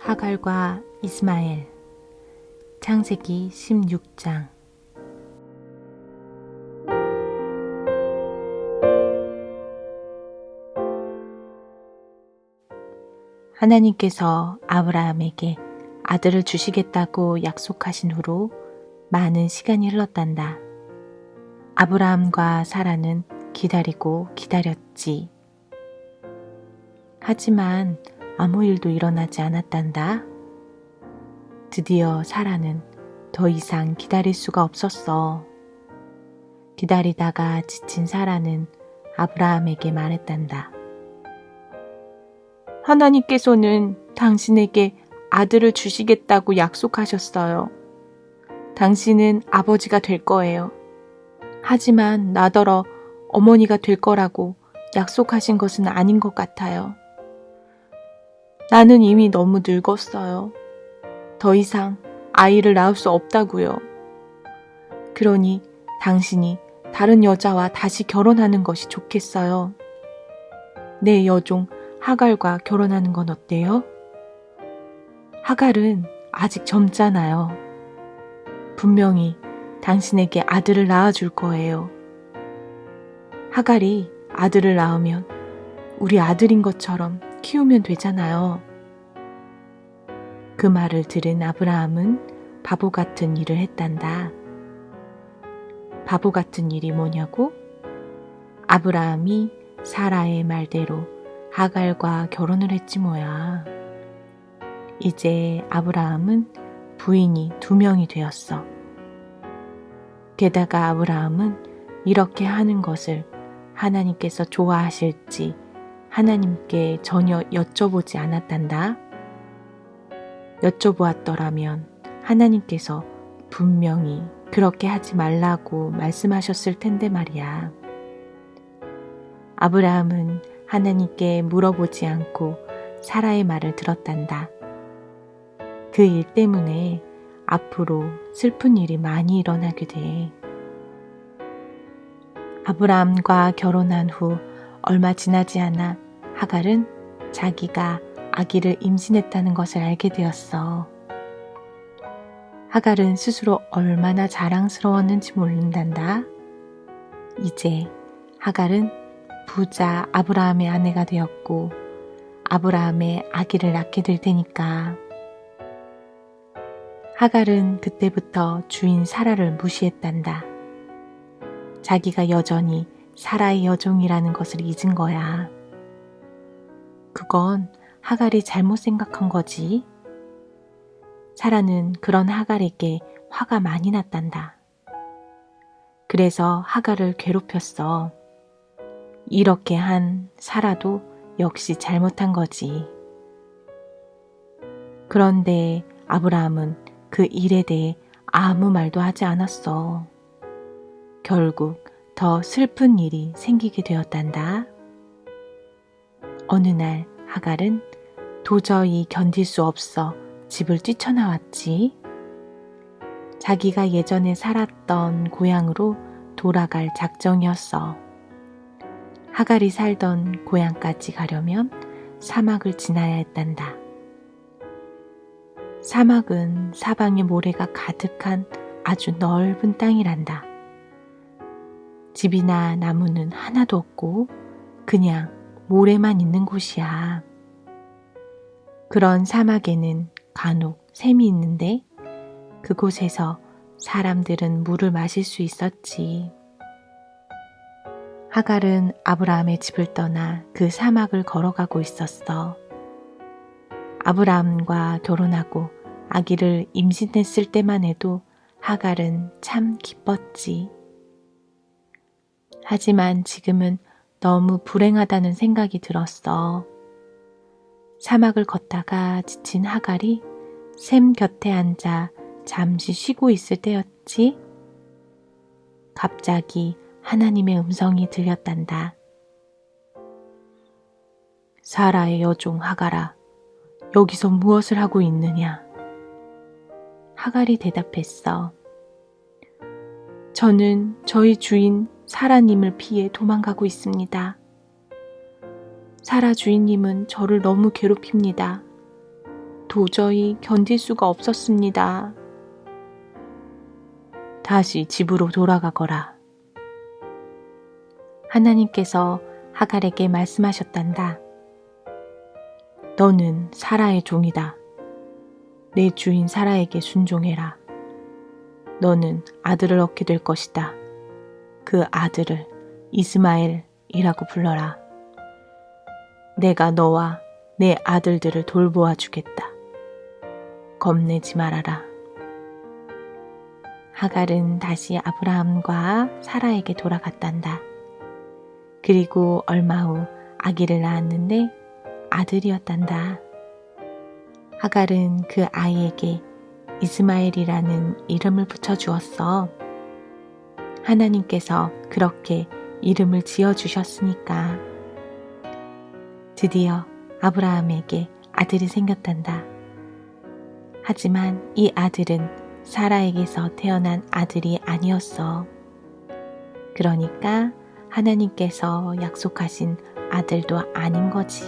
하갈과 이스마엘. 창세기 16장. 하나님께서 아브라함에게 아들을 주시겠다고 약속하신 후로 많은 시간이 흘렀단다. 아브라함과 사라는 기다리고 기다렸지. 하지만 아무 일도 일어나지 않았단다. 드디어 사라는 더 이상 기다릴 수가 없었어. 기다리다가 지친 사라는 아브라함에게 말했단다. 하나님께서는 당신에게 아들을 주시겠다고 약속하셨어요. 당신은 아버지가 될 거예요. 하지만 나더러 어머니가 될 거라고 약속하신 것은 아닌 것 같아요. 나는 이미 너무 늙었어요. 더 이상 아이를 낳을 수 없다고요. 그러니 당신이 다른 여자와 다시 결혼하는 것이 좋겠어요. 내 여종 하갈과 결혼하는 건 어때요? 하갈은 아직 젊잖아요. 분명히 당신에게 아들을 낳아줄 거예요. 하갈이 아들을 낳으면 우리 아들인 것처럼 키우면 되잖아요. 그 말을 들은 아브라함은 바보 같은 일을 했단다. 바보 같은 일이 뭐냐고? 아브라함이 사라의 말대로 하갈과 결혼을 했지 뭐야. 이제 아브라함은 부인이 2명이 되었어. 게다가 아브라함은 이렇게 하는 것을 하나님께서 좋아하실지 하나님께 전혀 여쭤보지 않았단다. 여쭤보았더라면 하나님께서 분명히 그렇게 하지 말라고 말씀하셨을 텐데 말이야. 아브라함은 하나님께 물어보지 않고 사라의 말을 들었단다. 그 일 때문에 앞으로 슬픈 일이 많이 일어나게 돼. 아브라함과 결혼한 후 얼마 지나지 않아 하갈은 자기가 아기를 임신했다는 것을 알게 되었어. 하갈은 스스로 얼마나 자랑스러웠는지 모른단다. 이제 하갈은 부자 아브라함의 아내가 되었고 아브라함의 아기를 낳게 될 테니까. 하갈은 그때부터 주인 사라를 무시했단다. 자기가 여전히 사라의 여종이라는 것을 잊은 거야. 그건 하갈이 잘못 생각한 거지. 사라는 그런 하갈에게 화가 많이 났단다. 그래서 하갈을 괴롭혔어. 이렇게 한 사라도 역시 잘못한 거지. 그런데 아브라함은 그 일에 대해 아무 말도 하지 않았어. 결국 더 슬픈 일이 생기게 되었단다. 어느 날 하갈은 도저히 견딜 수 없어 집을 뛰쳐나왔지. 자기가 예전에 살았던 고향으로 돌아갈 작정이었어. 하갈이 살던 고향까지 가려면 사막을 지나야 했단다. 사막은 사방에 모래가 가득한 아주 넓은 땅이란다. 집이나 나무는 하나도 없고 그냥 모래만 있는 곳이야. 그런 사막에는 간혹 샘이 있는데 그곳에서 사람들은 물을 마실 수 있었지. 하갈은 아브라함의 집을 떠나 그 사막을 걸어가고 있었어. 아브라함과 결혼하고 아기를 임신했을 때만 해도 하갈은 참 기뻤지. 하지만 지금은 너무 불행하다는 생각이 들었어. 사막을 걷다가 지친 하갈이 샘 곁에 앉아 잠시 쉬고 있을 때였지. 갑자기 하나님의 음성이 들렸단다. 사라의 여종 하갈아, 여기서 무엇을 하고 있느냐? 하갈이 대답했어. 저는 저희 주인 사라님을 피해 도망가고 있습니다. 사라 주인님은 저를 너무 괴롭힙니다. 도저히 견딜 수가 없었습니다. 다시 집으로 돌아가거라. 하나님께서 하갈에게 말씀하셨단다. 너는 사라의 종이다. 내 주인 사라에게 순종해라. 너는 아들을 얻게 될 것이다. 그 아들을 이스마엘이라고 불러라. 내가 너와 내 아들들을 돌보아 주겠다. 겁내지 말아라. 하갈은 다시 아브라함과 사라에게 돌아갔단다. 그리고 얼마 후 아기를 낳았는데 아들이었단다. 하갈은 그 아이에게 이스마엘이라는 이름을 붙여주었어. 하나님께서 그렇게 이름을 지어주셨으니까. 드디어 아브라함에게 아들이 생겼단다. 하지만 이 아들은 사라에게서 태어난 아들이 아니었어. 그러니까 하나님께서 약속하신 아들도 아닌 거지.